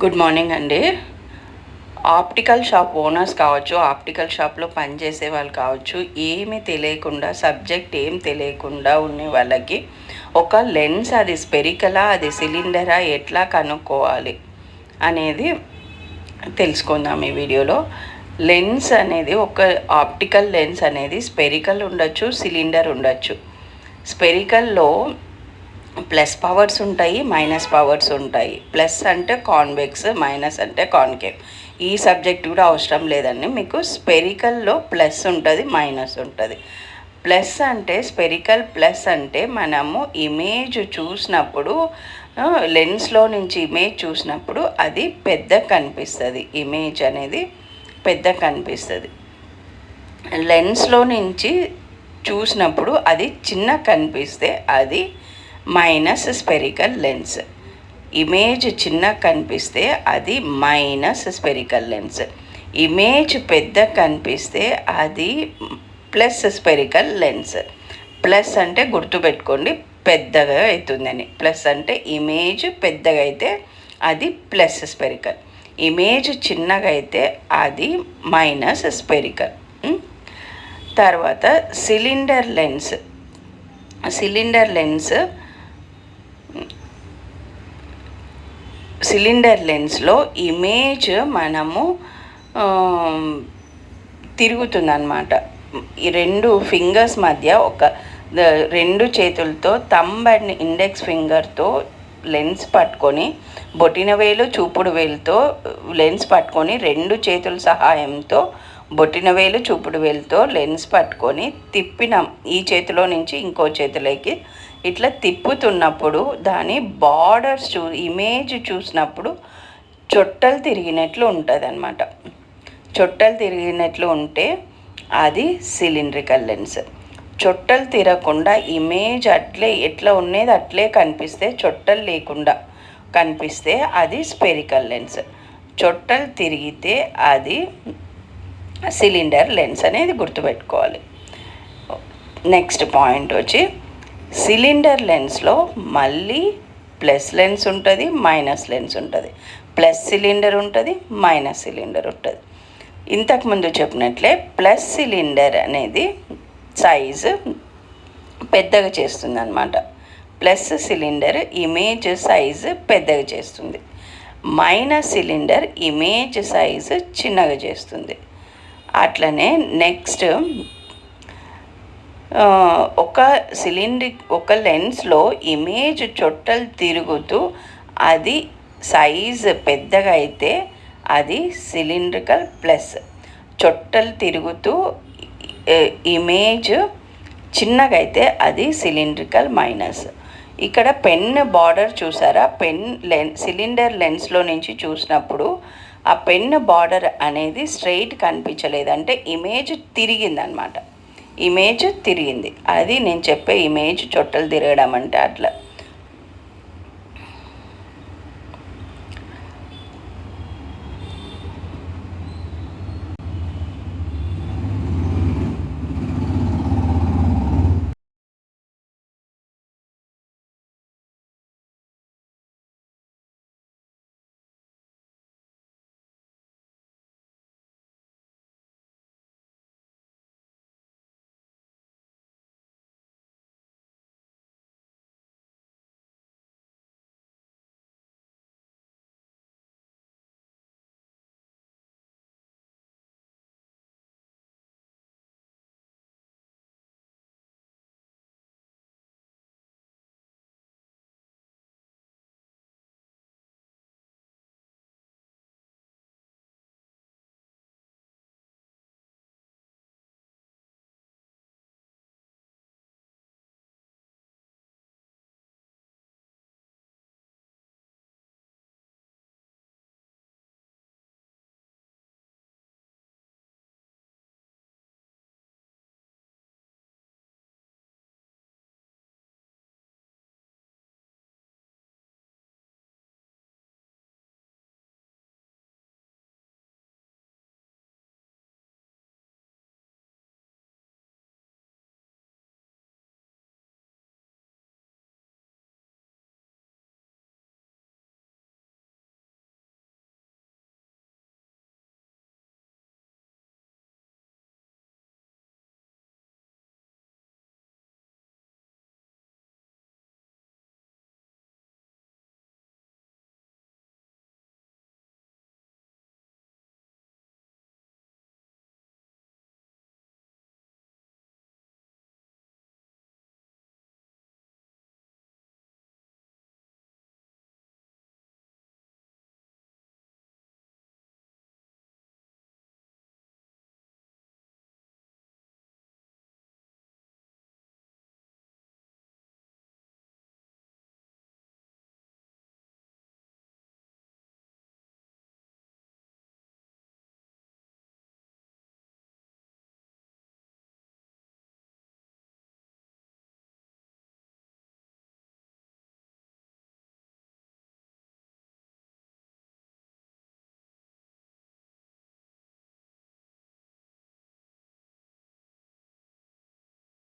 Good morning అండి. Optical shop owners కావచ్చు, optical షాప్లో పనిచేసే వాళ్ళు కావచ్చు, ఏమి తెలియకుండా సబ్జెక్ట్ ఏం తెలియకుండా ఉండే వాళ్ళకి ఒక లెన్స్ అది స్పెరికలా అది సిలిండరా ఎట్లా కనుక్కోవాలి అనేది తెలుసుకుందాం ఈ వీడియోలో. లెన్స్ అనేది ఒక ఆప్టికల్ లెన్స్ అనేది స్పెరికల్ ఉండొచ్చు, సిలిండర్ ఉండొచ్చు. స్పెరికల్లో ప్లస్ పవర్స్ ఉంటాయి, మైనస్ పవర్స్ ఉంటాయి. ప్లస్ అంటే కాన్వెక్స్, మైనస్ అంటే కాన్కేవ్. ఈ సబ్జెక్ట్ కూడా అవసరం లేదండి. మీకు స్పెరికల్లో ప్లస్ ఉంటుంది, మైనస్ ఉంటుంది. ప్లస్ అంటే స్పెరికల్ ప్లస్ అంటే మనము ఇమేజ్ చూసినప్పుడు, లెన్స్లో నుంచి ఇమేజ్ చూసినప్పుడు అది పెద్ద కనిపిస్తుంది. ఇమేజ్ అనేది పెద్ద కనిపిస్తుంది. లెన్స్లో నుంచి చూసినప్పుడు అది చిన్న కనిపిస్తే అది మైనస్ స్పెరికల్ లెన్స్. ఇమేజ్ చిన్న కనిపిస్తే అది మైనస్ స్పెరికల్ లెన్స్. ఇమేజ్ పెద్ద కనిపిస్తే అది ప్లస్ స్పెరికల్ లెన్స్. ప్లస్ అంటే గుర్తుపెట్టుకోండి, పెద్దగా అవుతుందని. ప్లస్ అంటే ఇమేజ్ పెద్దగా అయితే అది ప్లస్ స్పెరికల్. ఇమేజ్ చిన్నగా అయితే అది మైనస్ స్పెరికల్. తర్వాత సిలిండర్ లెన్స్. సిలిండర్ లెన్స్లో ఇమేజ్ మనము తిరుగుతుందన్నమాట. ఈ రెండు ఫింగర్స్ మధ్య రెండు చేతులతో థంబ్ అండ్ ఇండెక్స్ ఫింగర్తో లెన్స్ పట్టుకొని, బొటినవేలు చూపుడు వేలుతో లెన్స్ పట్టుకొని, రెండు చేతుల సహాయంతో బొటినవేలు చూపుడు వేలుతో లెన్స్ పట్టుకొని తిప్పినాం. ఈ చేతిలో నుంచి ఇంకో చేతిలోకి ఇట్లా తిప్పుతున్నప్పుడు దాని బార్డర్స్ ఇమేజ్ చూసినప్పుడు చొట్టలు తిరిగినట్లు ఉంటుంది అన్నమాట. చొట్టలు తిరిగినట్లు ఉంటే అది సిలిండ్రికల్ లెన్స్. చొట్టలు తిరగకుండా ఇమేజ్ అట్లే ఎట్లా ఉండేది అట్లే కనిపిస్తే, చొట్టలు లేకుండా కనిపిస్తే అది స్పెరికల్ లెన్స్. చొట్టలు తిరిగితే అది సిలిండర్ లెన్స్ అనేది గుర్తుపెట్టుకోవాలి. నెక్స్ట్ పాయింట్ వచ్చి, సిలిండర్ లెన్స్లో మళ్ళీ ప్లస్ లెన్స్ ఉంటుంది, మైనస్ లెన్స్ ఉంటుంది. ప్లస్ సిలిండర్ ఉంటుంది, మైనస్ సిలిండర్ ఉంటుంది. ఇంతకుముందు చెప్పినట్లే ప్లస్ సిలిండర్ అనేది సైజు పెద్దగా చేస్తుంది అన్నమాట. ప్లస్ సిలిండర్ ఇమేజ్ సైజు పెద్దగా చేస్తుంది. మైనస్ సిలిండర్ ఇమేజ్ సైజు చిన్నగా చేస్తుంది. అట్లనే నెక్స్ట్ ఒక లెన్స్లో ఇమేజ్ చొట్టలు తిరుగుతూ అది సైజ్ పెద్దగా అయితే అది సిలిండ్రికల్ ప్లస్. చొట్టలు తిరుగుతూ ఇమేజ్ చిన్నగా అయితే అది సిలిండ్రికల్ మైనస్. ఇక్కడ పెన్ బార్డర్ చూసారా? సిలిండర్ లెన్స్లో నుంచి చూసినప్పుడు ఆ పెన్ బార్డర్ అనేది స్ట్రైట్ కనిపించలేదంటే ఇమేజ్ తిరిగిందనమాట. ఇమేజ్ తిరిగింది. అది నేను చెప్పే ఇమేజ్ చొట్టలు తిరగడం అంటే అట్లా.